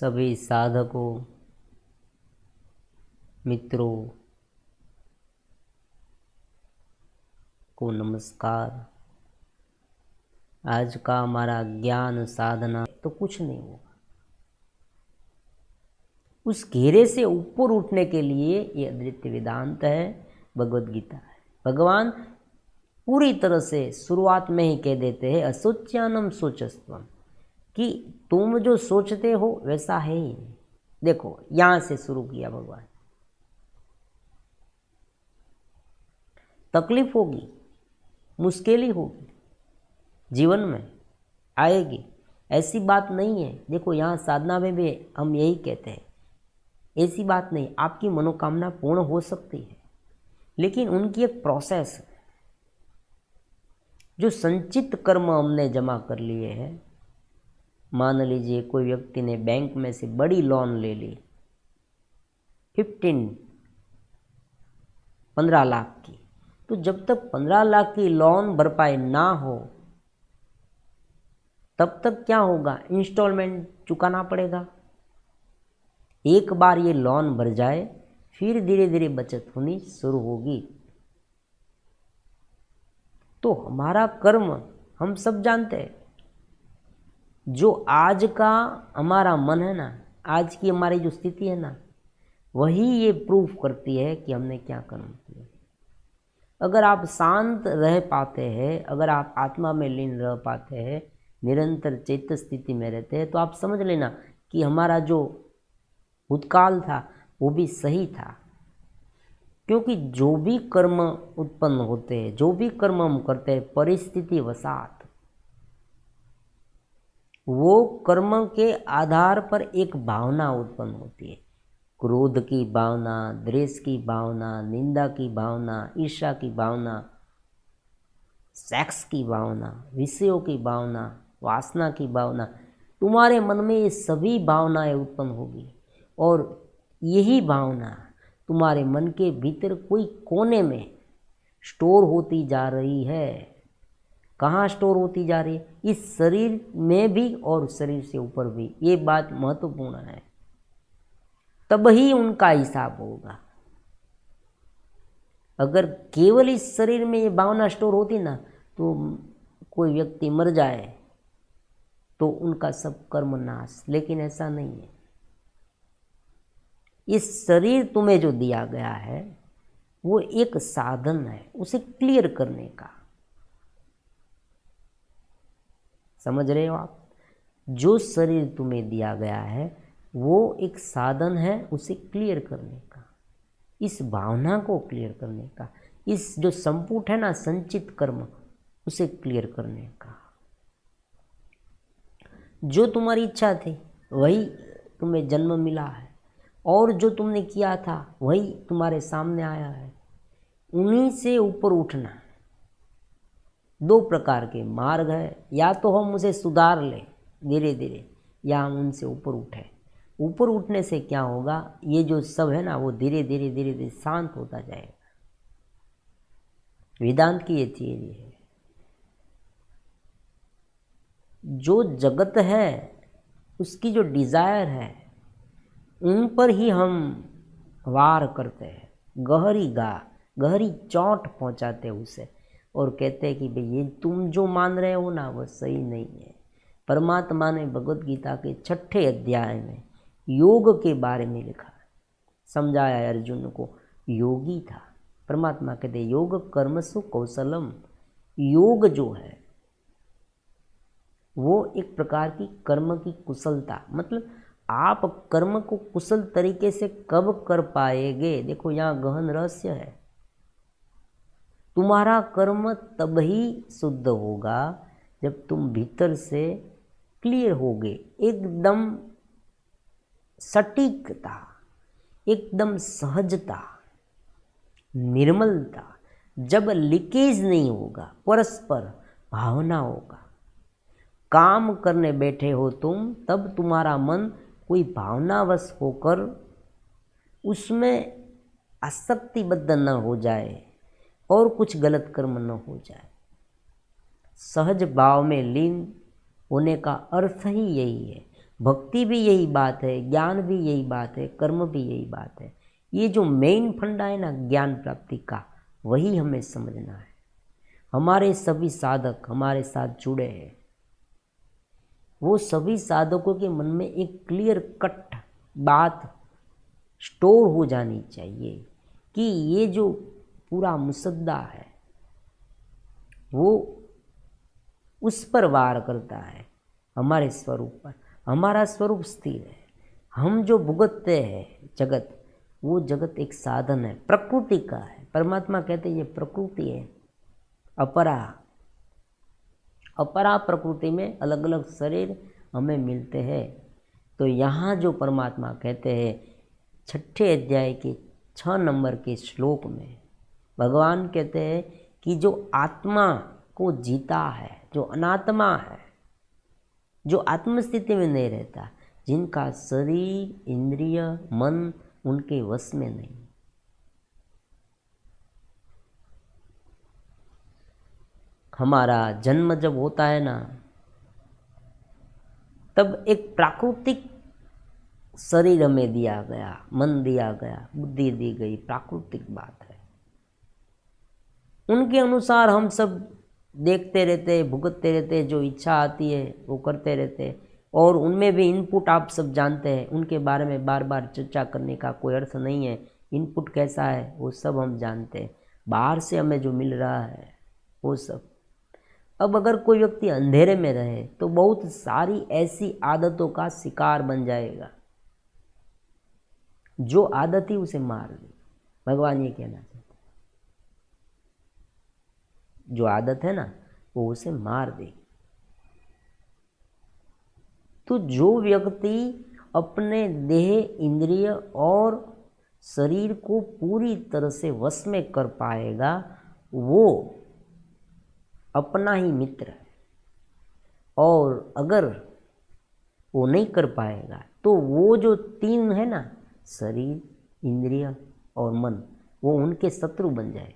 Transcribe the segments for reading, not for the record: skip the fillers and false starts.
सभी साधकों मित्रों को नमस्कार। आज का हमारा ज्ञान साधना तो कुछ नहीं होगा, उस घेरे से ऊपर उठने के लिए ये अद्वैत वेदांत है, भगवद गीता है। भगवान पूरी तरह से शुरुआत में ही कह देते हैं असोच्यानम सोचस्त्वम, कि तुम जो सोचते हो वैसा है ही नहीं। देखो यहाँ से शुरू किया भगवान। तकलीफ होगी, मुश्किल ही होगी, जीवन में आएगी, ऐसी बात नहीं है। देखो यहाँ साधना में भी हम यही कहते हैं, ऐसी बात नहीं, आपकी मनोकामना पूर्ण हो सकती है, लेकिन उनकी एक प्रोसेस है। जो संचित कर्म हमने जमा कर लिए हैं, मान लीजिए कोई व्यक्ति ने बैंक में से बड़ी लोन ले ली 15 लाख की, तो जब तक 15 लाख की लोन भरपाई ना हो तब तक क्या होगा, इंस्टॉलमेंट चुकाना पड़ेगा। एक बार ये लोन भर जाए फिर धीरे धीरे बचत होनी शुरू होगी। तो हमारा कर्म हम सब जानते हैं। जो आज का हमारा मन है ना, आज की हमारी जो स्थिति है ना, वही ये प्रूफ करती है कि हमने क्या कर्म किया। अगर आप शांत रह पाते हैं, अगर आप आत्मा में लीन रह पाते हैं, निरंतर चैत्य स्थिति में रहते हैं, तो आप समझ लेना कि हमारा जो भूतकाल था वो भी सही था। क्योंकि जो भी कर्म उत्पन्न होते हैं, जो भी कर्म हम करते हैं परिस्थिति वशात, वो कर्म के आधार पर एक भावना उत्पन्न होती है। क्रोध की भावना, द्वेष की भावना, निंदा की भावना, ईर्ष्या की भावना, सेक्स की भावना, विषयों की भावना, वासना की भावना, तुम्हारे मन में ये सभी भावनाएं उत्पन्न होगी। और यही भावना तुम्हारे मन के भीतर कोई कोने में स्टोर होती जा रही है। कहाँ स्टोर होती जा रही है? इस शरीर में भी और शरीर से ऊपर भी। ये बात महत्वपूर्ण है, तब ही उनका हिसाब होगा। अगर केवल इस शरीर में ये भावना स्टोर होती ना, तो कोई व्यक्ति मर जाए तो उनका सब कर्म नाश। लेकिन ऐसा नहीं है। इस शरीर तुम्हें जो दिया गया है वो एक साधन है उसे क्लियर करने का। समझ रहे हो आप? जो शरीर तुम्हें दिया गया है वो एक साधन है उसे क्लियर करने का, इस भावना को क्लियर करने का, इस जो संपुट है ना संचित कर्म, उसे क्लियर करने का। जो तुम्हारी इच्छा थी वही तुम्हें जन्म मिला है, और जो तुमने किया था वही तुम्हारे सामने आया है। उन्हीं से ऊपर उठना। दो प्रकार के मार्ग है, या तो हम उसे सुधार लें धीरे धीरे, या हम उनसे ऊपर उठें। ऊपर उठने से क्या होगा, ये जो सब है ना वो धीरे धीरे धीरे धीरे शांत होता जाएगा। वेदांत की ये थियरी है। जो जगत है उसकी जो डिजायर है उन पर ही हम वार करते हैं, गहरी चोट पहुंचाते हैं उसे, और कहते हैं कि भाई ये तुम जो मान रहे हो ना वो सही नहीं है। परमात्मा ने भगवद गीता के 6ठे अध्याय में योग के बारे में लिखा है, समझाया है अर्जुन को। योगी था परमात्मा, कहते योग कर्मसु कौशलम। योग जो है वो एक प्रकार की कर्म की कुशलता, मतलब आप कर्म को कुशल तरीके से कब कर पाएंगे। देखो यहाँ गहन रहस्य है। तुम्हारा कर्म तब ही शुद्ध होगा जब तुम भीतर से क्लियर होगे, एकदम सटीकता, एकदम सहजता, निर्मलता। जब लीकेज नहीं होगा, परस्पर भावना होगा। काम करने बैठे हो तुम, तब तुम्हारा मन कोई भावनावश होकर उसमें आसक्तिबद्ध न हो जाए और कुछ गलत कर्म न हो जाए। सहज भाव में लीन होने का अर्थ ही यही है। भक्ति भी यही बात है, ज्ञान भी यही बात है, कर्म भी यही बात है। ये जो मेन फंडा है ना ज्ञान प्राप्ति का, वही हमें समझना है। हमारे सभी साधक हमारे साथ जुड़े हैं, वो सभी साधकों के मन में एक क्लियर कट बात स्टोर हो जानी चाहिए कि ये जो पूरा मुसद्दा है वो उस पर वार करता है, हमारे स्वरूप पर। हमारा स्वरूप स्थिर है। हम जो भुगतते हैं जगत, वो जगत एक साधन है, प्रकृति का है। परमात्मा कहते हैं ये प्रकृति है, अपरा प्रकृति में अलग अलग शरीर हमें मिलते हैं। तो यहाँ जो परमात्मा कहते हैं 6ठे अध्याय के 6 नंबर के श्लोक में भगवान कहते हैं कि जो आत्मा को जीता है, जो अनात्मा है, जो आत्मस्थिति में नहीं रहता, जिनका शरीर इंद्रिय मन उनके वश में नहीं, हमारा जन्म जब होता है ना, तब एक प्राकृतिक शरीर हमें दिया गया, मन दिया गया, बुद्धि दी गई, प्राकृतिक बात है। उनके अनुसार हम सब देखते रहते, भुगतते रहते, जो इच्छा आती है वो करते रहते। और उनमें भी इनपुट आप सब जानते हैं, उनके बारे में बार बार चर्चा करने का कोई अर्थ नहीं है। इनपुट कैसा है वो सब हम जानते हैं, बाहर से हमें जो मिल रहा है वो सब। अब अगर कोई व्यक्ति अंधेरे में रहे तो बहुत सारी ऐसी आदतों का शिकार बन जाएगा, जो आदत ही उसे मार दी। भगवान ये कहना चाहते, जो आदत है ना वो उसे मार देगी। तो जो व्यक्ति अपने देह इंद्रिय और शरीर को पूरी तरह से वश में कर पाएगा, वो अपना ही मित्र है। और अगर वो नहीं कर पाएगा तो वो जो 3 है ना, शरीर इंद्रिय और मन, वो उनके शत्रु बन जाए,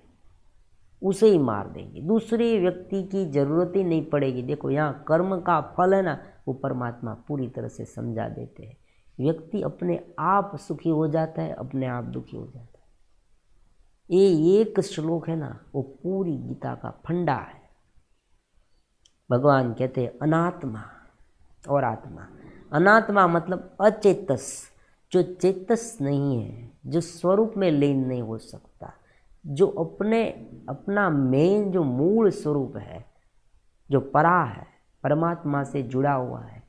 उसे ही मार देंगे। दूसरे व्यक्ति की जरूरत ही नहीं पड़ेगी। देखो यहाँ कर्म का फल है ना, वो परमात्मा पूरी तरह से समझा देते हैं। व्यक्ति अपने आप सुखी हो जाता है, अपने आप दुखी हो जाता है। ये एक श्लोक है ना, वो पूरी गीता का फंडा है। भगवान कहते हैं अनात्मा और आत्मा। अनात्मा मतलब अचेतस, जो चेतस नहीं है, जो स्वरूप में लीन नहीं हो सकता, जो अपना मेन जो मूल स्वरूप है, जो परा है, परमात्मा से जुड़ा हुआ है।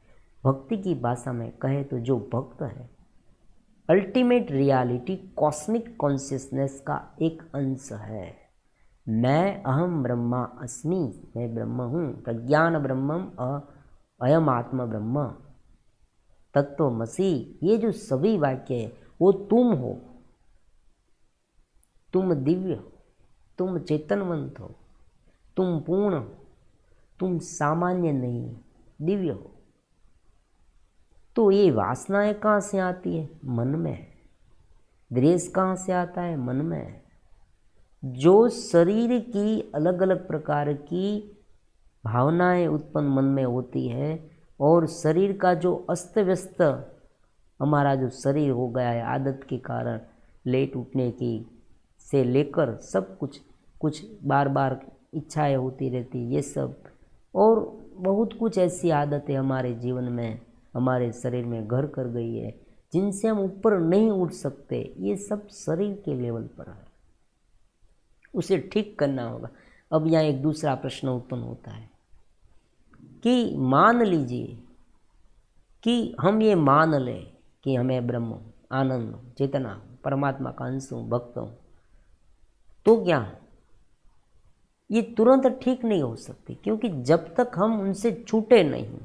भक्ति की भाषा में कहे तो जो भक्त है, अल्टीमेट रियलिटी कॉस्मिक कॉन्शियसनेस का एक अंश है। मैं अहम ब्रह्मा अस्मि, मैं ब्रह्म हूँ, प्रज्ञान ब्रह्मम अयम आत्म ब्रह्म तत्वमसि, ये जो सभी वाक्य है वो तुम हो, तुम दिव्य हो, तुम चेतनवंत हो, तुम पूर्ण हो, तुम सामान्य नहीं, दिव्य हो। तो ये वासनाएं कहाँ से आती है? मन में। द्वेष कहाँ से आता है? मन में। जो शरीर की अलग अलग प्रकार की भावनाएं उत्पन्न मन में होती है, और शरीर का जो अस्त व्यस्त हमारा जो शरीर हो गया है आदत के कारण, लेट उठने की से लेकर सब कुछ बार बार इच्छाएं होती रहती, ये सब, और बहुत कुछ ऐसी आदतें हमारे जीवन में, हमारे शरीर में घर कर गई है, जिनसे हम ऊपर नहीं उठ सकते। ये सब शरीर के लेवल पर है, उसे ठीक करना होगा। अब यहाँ एक दूसरा प्रश्न उत्पन्न होता है कि मान लीजिए कि हम ये मान लें कि हमें ब्रह्म, आनंद, चेतना, परमात्मा का अंश हूँ, भक्त हूँ, तो क्या ये तुरंत ठीक नहीं हो सकती, क्योंकि जब तक हम उनसे छूटे नहीं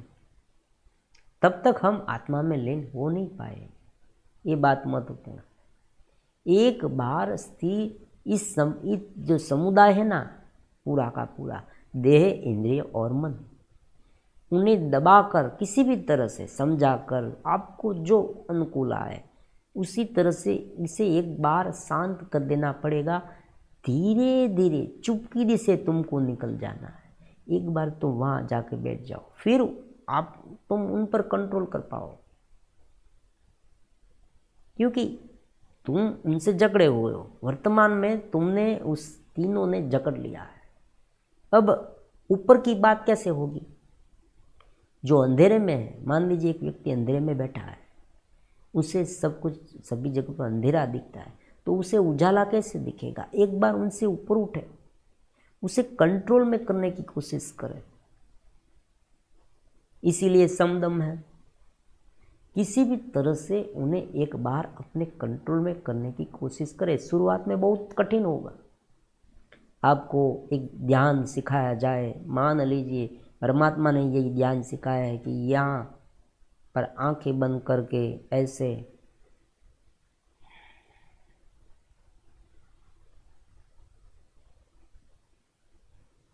तब तक हम आत्मा में लीन हो नहीं पाए। ये बात महत्वपूर्ण। एक बार स्थिर इस जो समुदाय है ना, पूरा का पूरा देह इंद्रिय और मन, उन्हें दबाकर किसी भी तरह से समझाकर आपको जो अनुकूल आए उसी तरह से इसे एक बार शांत कर देना पड़ेगा। धीरे धीरे चुपकिली से तुमको निकल जाना है। एक बार तो वहाँ जाके बैठ जाओ, फिर तुम उन पर कंट्रोल कर पाओ, क्योंकि तुम उनसे जकड़े हुए हो। वर्तमान में तुमने उस तीनों ने जकड़ लिया है। अब ऊपर की बात कैसे होगी? जो अंधेरे में है, मान लीजिए एक व्यक्ति अंधेरे में बैठा है, उसे सब कुछ सभी जगह पर अंधेरा दिखता है, तो उसे उजाला कैसे दिखेगा? एक बार उनसे ऊपर उठे, उसे कंट्रोल में करने की कोशिश करें। इसीलिए समदम है। किसी भी तरह से उन्हें एक बार अपने कंट्रोल में करने की कोशिश करें। शुरुआत में बहुत कठिन होगा। आपको एक ध्यान सिखाया जाए, मान लीजिए परमात्मा ने यही ध्यान सिखाया है कि यहाँ पर आंखें बंद करके ऐसे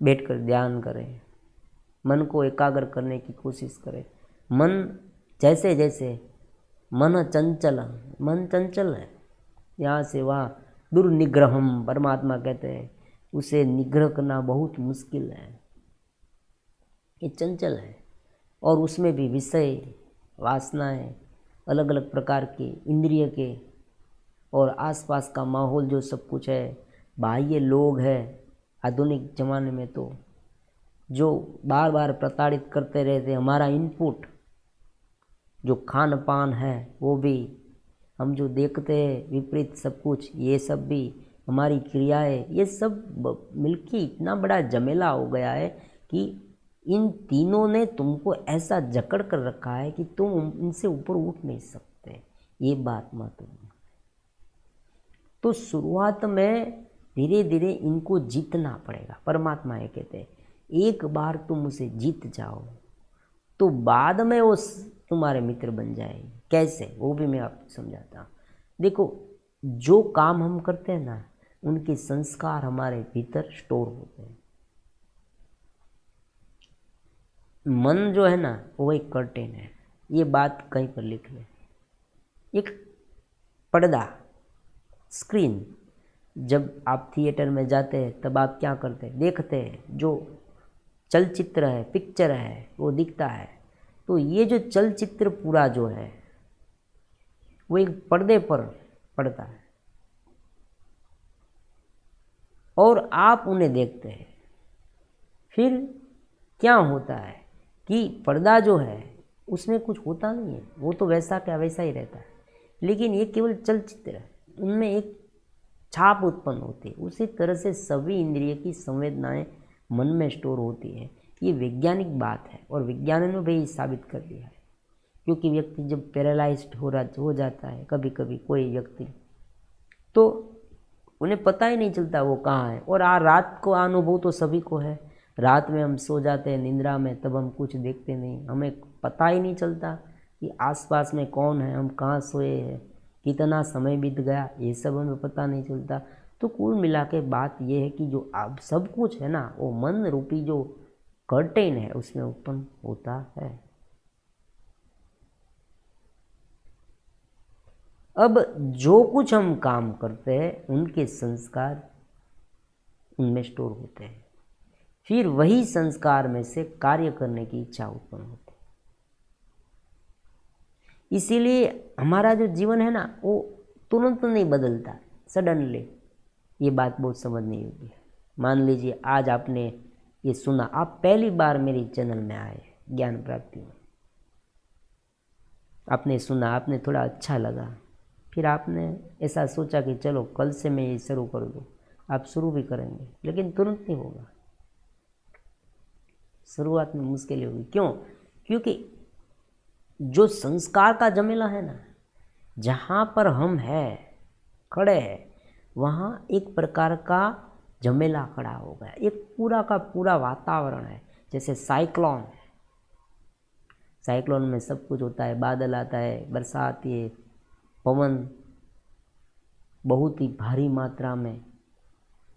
बैठकर ध्यान करें, मन को एकाग्र करने की कोशिश करें। मन जैसे जैसे मन चंचल है, यहाँ से वहाँ दुर्निग्रहम परमात्मा कहते हैं, उसे निग्रह करना बहुत मुश्किल है। ये चंचल है और उसमें भी विषय, वासनाएं, अलग अलग प्रकार के इंद्रिय के, और आसपास का माहौल जो सब कुछ है, बाह्य लोग हैं आधुनिक ज़माने में तो जो बार बार प्रताड़ित करते रहते। हमारा इनपुट जो खान पान है वो भी, हम जो देखते हैं विपरीत सब कुछ, ये सब भी हमारी क्रियाएं, ये सब मिलके इतना बड़ा झमेला हो गया है कि इन तीनों ने तुमको ऐसा जकड़ कर रखा है कि तुम इनसे ऊपर उठ नहीं सकते। ये बात महत्वपूर्ण है। तो शुरुआत में धीरे धीरे इनको जीतना पड़ेगा। परमात्मा ये कहते हैं एक बार तुम उसे जीत जाओ तो बाद में वो तुम्हारे मित्र बन जाएगी। कैसे, वो भी मैं आपको समझाता हूँ। देखो, जो काम हम करते हैं ना, उनके संस्कार हमारे भीतर स्टोर होते हैं। मन जो है ना, वो एक कर्टेन है। ये बात कहीं पर लिख ले। एक पर्दा, स्क्रीन। जब आप थिएटर में जाते हैं तब आप क्या करते हैं? देखते हैं, जो चलचित्र है, पिक्चर है, वो दिखता है। तो ये जो चलचित्र पूरा जो है वो एक पर्दे पर पड़ता है और आप उन्हें देखते हैं। फिर क्या होता है कि पर्दा जो है उसमें कुछ होता नहीं है, वो तो वैसा क्या वैसा ही रहता है। लेकिन ये केवल चलचित्र है, उनमें एक छाप उत्पन्न होती है। उसी तरह से सभी इंद्रिय की संवेदनाएं मन में स्टोर होती है। ये वैज्ञानिक बात है और विज्ञान ने भी साबित कर दिया है। क्योंकि व्यक्ति जब पैरालाइज्ड हो जाता है, कभी कभी कोई व्यक्ति, तो उन्हें पता ही नहीं चलता वो कहाँ है। और रात को अनुभव तो सभी को है। रात में हम सो जाते हैं निद्रा में, तब हम कुछ देखते नहीं, हमें पता ही नहीं चलता कि आसपास में कौन है, हम कहाँ सोए हैं, कितना समय बीत गया, ये सब हमें पता नहीं चलता। तो कुल मिला के बात ये है कि जो अब सब कुछ है ना, वो मन रूपी जो कर्टेन है उसमें उत्पन्न होता है। अब जो कुछ हम काम करते हैं उनके संस्कार उनमें स्टोर होते हैं। फिर वही संस्कार में से कार्य करने की इच्छा उत्पन्न होती है। इसीलिए हमारा जो जीवन है ना, वो तुरंत नहीं बदलता, सडनली। ये बात बहुत समझने योग्य है। मान लीजिए आज आपने ये सुना, आप पहली बार मेरे चैनल में आए ज्ञान प्राप्ति में, आपने सुना, आपने थोड़ा अच्छा लगा, फिर आपने ऐसा सोचा कि चलो कल से मैं ये शुरू कर दूँ। आप शुरू भी करेंगे, लेकिन तुरंत नहीं होगा। शुरुआत में मुश्किल होगी। क्यों? क्योंकि जो संस्कार का जमेला है ना, जहाँ पर हम हैं, खड़े हैं, वहाँ एक प्रकार का जमेला खड़ा हो गया। एक पूरा का पूरा वातावरण है, जैसे साइक्लोन है। साइक्लोन में सब कुछ होता है, बादल आता है, बरसात आती है, पवन, बहुत ही भारी मात्रा में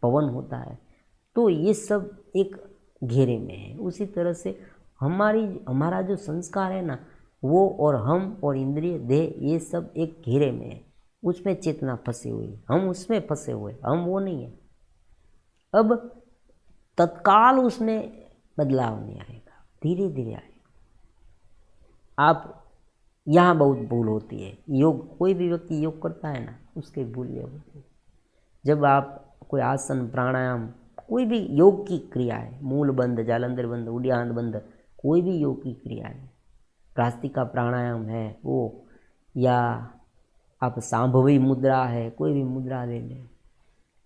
पवन होता है। तो ये सब एक घेरे में है। उसी तरह से हमारा जो संस्कार है ना, वो और हम और इंद्रिय देह, ये सब एक घेरे में है। उसमें चेतना फंसी हुई, हम उसमें फंसे हुए, हम वो नहीं है। अब तत्काल उसमें बदलाव नहीं आएगा, धीरे धीरे आएगा। आप यहाँ बहुत भूल होती है। योग, कोई भी व्यक्ति योग करता है ना, उसके भूल ये होती है। जब आप कोई आसन, प्राणायाम, कोई भी योग की क्रिया है, मूल बंध, जालंधर बंध, उड्डयन बंध, कोई भी योग की क्रिया है, प्रास्तिका प्राणायाम है वो, या आप सांभवी मुद्रा है, कोई भी मुद्रा ले लें,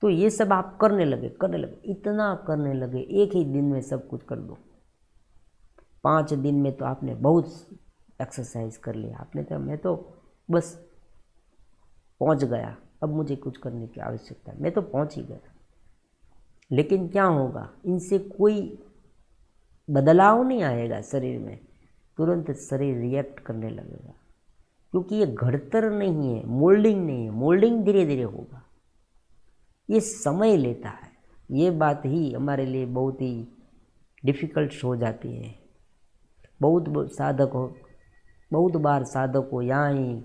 तो ये सब आप करने लगे, इतना करने लगे, एक ही दिन में सब कुछ कर दो। 5 दिन में तो आपने बहुत एक्सरसाइज कर लिया, आपने तो, मैं तो बस पहुंच गया, अब मुझे कुछ करने की आवश्यकता है, मैं तो पहुंच ही गया। लेकिन क्या होगा, इनसे कोई बदलाव नहीं आएगा शरीर में, तुरंत शरीर रिएक्ट करने लगेगा, क्योंकि ये घड़तर नहीं है, मोल्डिंग नहीं है। मोल्डिंग धीरे धीरे होगा, ये समय लेता है। ये बात ही हमारे लिए बहुत ही डिफ़िकल्ट हो जाती है। बहुत बार साधक हो यहाँ ही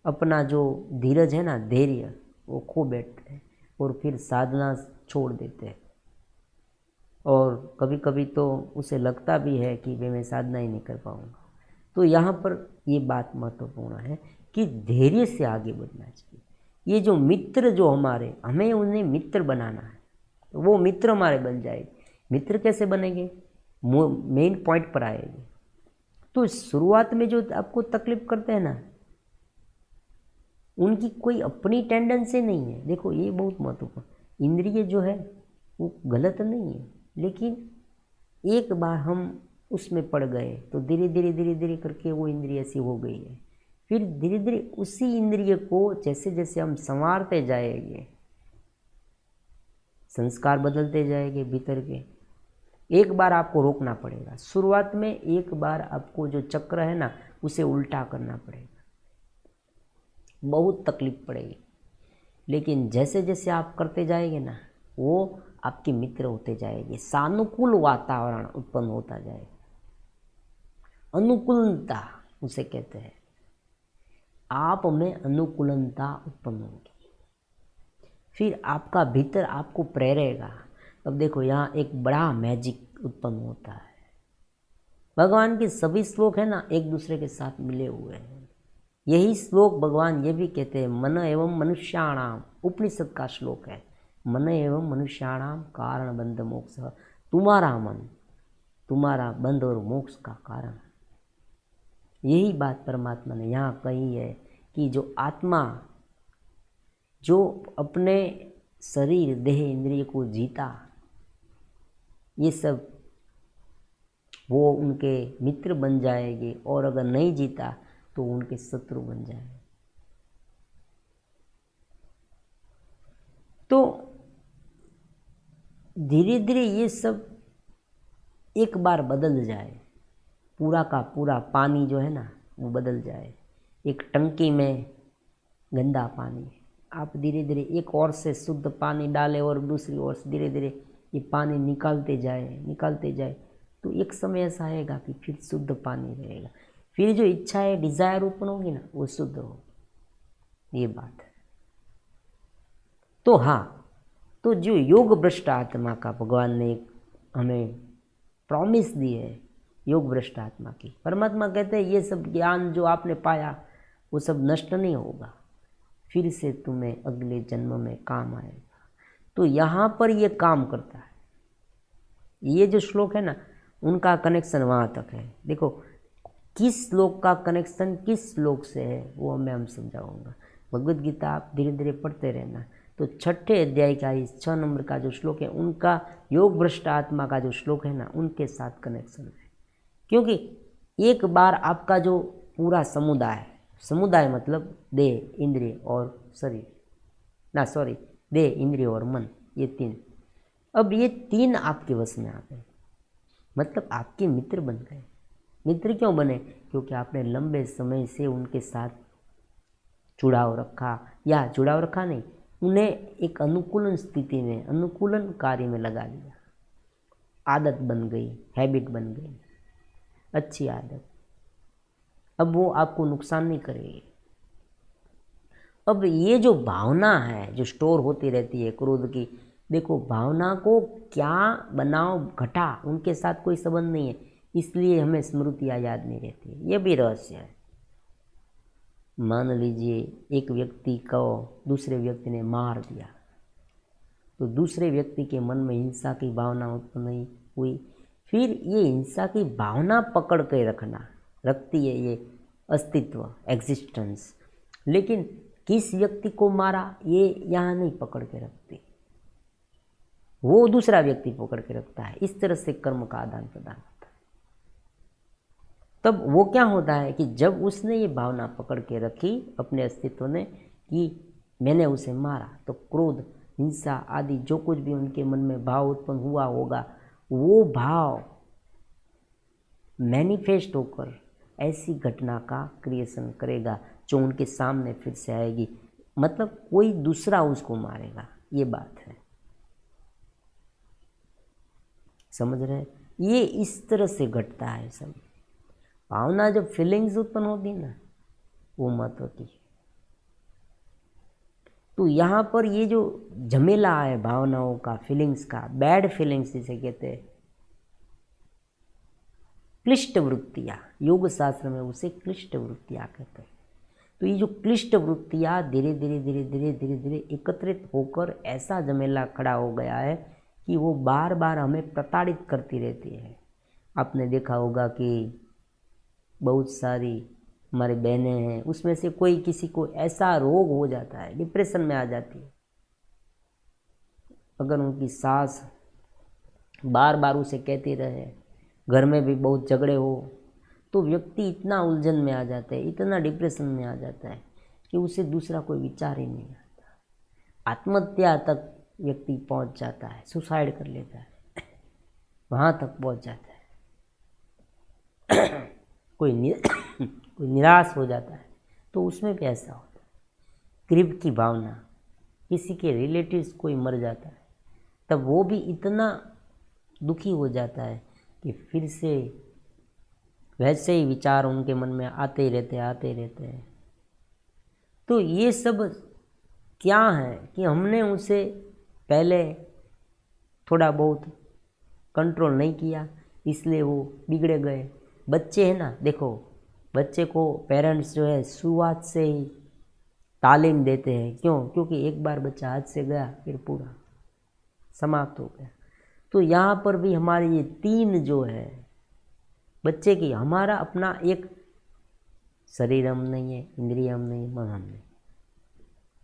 अपना जो धीरज है ना, धैर्य, वो खो बैठते हैं और फिर साधना छोड़ देते हैं। और कभी कभी तो उसे लगता भी है कि मैं साधना ही नहीं कर पाऊँगा। तो यहाँ पर ये बात महत्वपूर्ण है कि धैर्य से आगे बढ़ना चाहिए। ये जो मित्र जो हमारे, हमें उन्हें मित्र बनाना है, वो मित्र हमारे बन जाएंगे। मित्र कैसे बनेंगे, मेन पॉइंट पर आएंगे। तो शुरुआत में जो आपको तकलीफ करते हैं ना, उनकी कोई अपनी टेंडेंसी नहीं है। देखो ये बहुत महत्वपूर्ण, इंद्रिय जो है वो गलत नहीं है, लेकिन एक बार हम उसमें पड़ गए तो धीरे धीरे करके वो इंद्रिय ऐसी हो गई है। फिर धीरे धीरे उसी इंद्रिय को जैसे जैसे हम संवारते जाएंगे, संस्कार बदलते जाएंगे भीतर के, एक बार आपको रोकना पड़ेगा। शुरुआत में एक बार आपको जो चक्र है ना, उसे उल्टा करना पड़ेगा, बहुत तकलीफ पड़ेगी। लेकिन जैसे जैसे आप करते जाएंगे ना, वो आपके मित्र होते जाएंगे, सानुकूल वातावरण उत्पन्न होता जाएगा। अनुकूलता उसे कहते हैं, आप में अनुकूलता उत्पन्न होगी, फिर आपका भीतर आपको प्रेरेगा। अब देखो यहाँ एक बड़ा मैजिक उत्पन्न होता है। भगवान के सभी श्लोक है ना, एक दूसरे के साथ मिले हुए हैं। यही श्लोक भगवान ये भी कहते हैं, मन एवं मनुष्याणाम, उपनिषद का श्लोक है, मन एवं मनुष्याणाम कारण बंध मोक्ष। तुम्हारा मन, तुम्हारा बंध और मोक्ष का कारण। यही बात परमात्मा ने यहाँ कही है कि जो आत्मा, जो अपने शरीर, देह, इंद्रिय को जीता, ये सब वो उनके मित्र बन जाएंगे, और अगर नहीं जीता तो उनके शत्रु बन जाएंगे। तो धीरे धीरे ये सब एक बार बदल जाए, पूरा का पूरा पानी जो है ना वो बदल जाए। एक टंकी में गंदा पानी, आप धीरे धीरे एक ओर से शुद्ध पानी डालें और दूसरी ओर से धीरे धीरे ये पानी निकालते जाए, तो एक समय ऐसा आएगा कि फिर शुद्ध पानी रहेगा। फिर जो इच्छा है, डिज़ायर ओपन होगी ना, वो शुद्ध होगी। ये बात है। तो हाँ, तो जो योग भ्रष्ट आत्मा का भगवान ने हमें प्रॉमिस दी है, योग भ्रष्ट आत्मा की, परमात्मा कहते हैं ये सब ज्ञान जो आपने पाया वो सब नष्ट नहीं होगा, फिर से तुम्हें अगले जन्म में काम आएगा। तो यहाँ पर ये काम करता है। ये जो श्लोक है ना, उनका कनेक्शन वहाँ तक है। देखो किस श्लोक का कनेक्शन किस श्लोक से है वो मैं समझाऊंगा। भगवद गीता आप धीरे धीरे पढ़ते रहना। तो 6ठे अध्याय का इस 6 नंबर का जो श्लोक है, उनका योग भ्रष्ट आत्मा का जो श्लोक है ना, उनके साथ कनेक्शन है। क्योंकि एक बार आपका जो पूरा समुदाय मतलब देह, इंद्रिय और शरीर, देह, इंद्रिय और मन, ये 3, अब ये 3 आपके वश में आ गए, मतलब आपके मित्र बन गए। मित्र क्यों बने? क्योंकि आपने लंबे समय से उनके साथ जुड़ाव रखा नहीं, उन्हें एक अनुकूलन स्थिति में, अनुकूलन कार्य में लगा लिया। आदत बन गई, हैबिट बन गई, अच्छी आदत। अब वो आपको नुकसान नहीं करेगी। अब ये जो भावना है जो स्टोर होती रहती है क्रोध की, देखो भावना को क्या बनाओ घटा, उनके साथ कोई संबंध नहीं है। इसलिए हमें स्मृतियाँ याद नहीं रहती। ये भी रहस्य है। मान लीजिए एक व्यक्ति को दूसरे व्यक्ति ने मार दिया, तो दूसरे व्यक्ति के मन में हिंसा की भावना उत्पन्न हुई। फिर ये हिंसा की भावना पकड़ के रखती है ये अस्तित्व, एग्जिस्टेंस, लेकिन किस व्यक्ति को मारा ये यहाँ नहीं पकड़ के रखती, वो दूसरा व्यक्ति पकड़ के रखता है। इस तरह से कर्म का आदान प्रदान होता है। तब वो क्या होता है कि जब उसने ये भावना पकड़ के रखी अपने अस्तित्व ने कि मैंने उसे मारा, तो क्रोध, हिंसा आदि जो कुछ भी उनके मन में भाव उत्पन्न हुआ होगा, वो भाव मैनिफेस्ट होकर ऐसी घटना का क्रिएशन करेगा जो उनके सामने फिर से आएगी। मतलब कोई दूसरा उसको मारेगा, ये बात है। समझ रहे? ये इस तरह से घटता है सब। भावना जब फीलिंग्स उत्पन्न होती ना, वो महत्व की। तो यहाँ पर ये जो झमेला है भावनाओं का, फीलिंग्स का, बैड फीलिंग्स जिसे कहते हैं, क्लिष्ट वृत्तियाँ, योग शास्त्र में उसे क्लिष्ट वृत्तियाँ कहते हैं। तो ये जो क्लिष्ट वृत्तियाँ धीरे धीरे धीरे धीरे धीरे धीरे एकत्रित होकर ऐसा झमेला खड़ा हो गया है कि वो बार बार हमें प्रताड़ित करती रहती है। आपने देखा होगा कि बहुत सारी हमारी बहनें हैं, उसमें से कोई किसी को ऐसा रोग हो जाता है, डिप्रेशन में आ जाती है। अगर उनकी सास बार बार उसे कहती रहे, घर में भी बहुत झगड़े हो, तो व्यक्ति इतना उलझन में आ जाता है, इतना डिप्रेशन में आ जाता है कि उसे दूसरा कोई विचार ही नहीं आता। आत्महत्या तक व्यक्ति पहुंच जाता है, सुसाइड कर लेता है, वहाँ तक पहुंच जाता है। कोई निराश हो जाता है, तो उसमें भी ऐसा होता है। क्रीब की भावना, किसी के रिलेटिव्स कोई मर जाता है, तब वो भी इतना दुखी हो जाता है कि फिर से वैसे ही विचार उनके मन में आते ही रहते हैं। तो ये सब क्या है कि हमने उसे पहले थोड़ा बहुत कंट्रोल नहीं किया, इसलिए वो बिगड़े गए। बच्चे हैं ना, देखो बच्चे को पेरेंट्स जो है शुरुआत से ही तालीम देते हैं। क्यों? क्योंकि एक बार बच्चा हाथ से गया फिर पूरा समाप्त हो गया। तो यहाँ पर भी हमारी ये तीन जो है बच्चे की, हमारा अपना एक शरीर हम नहीं है, इंद्रिय हम नहीं, मन हम नहीं,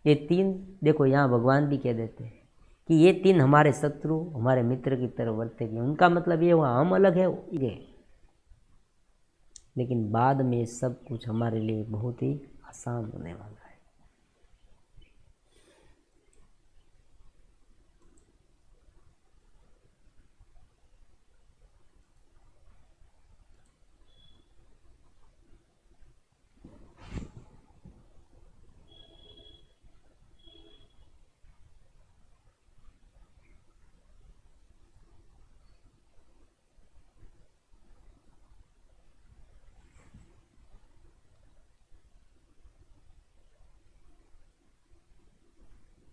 ये तीन देखो यहाँ भगवान भी कह देते हैं कि ये तीन हमारे शत्रु, हमारे मित्र की तरह वर्तेंगे। उनका मतलब ये हुआ हम अलग है ये, लेकिन बाद में सब कुछ हमारे लिए बहुत ही आसान होने वाला है।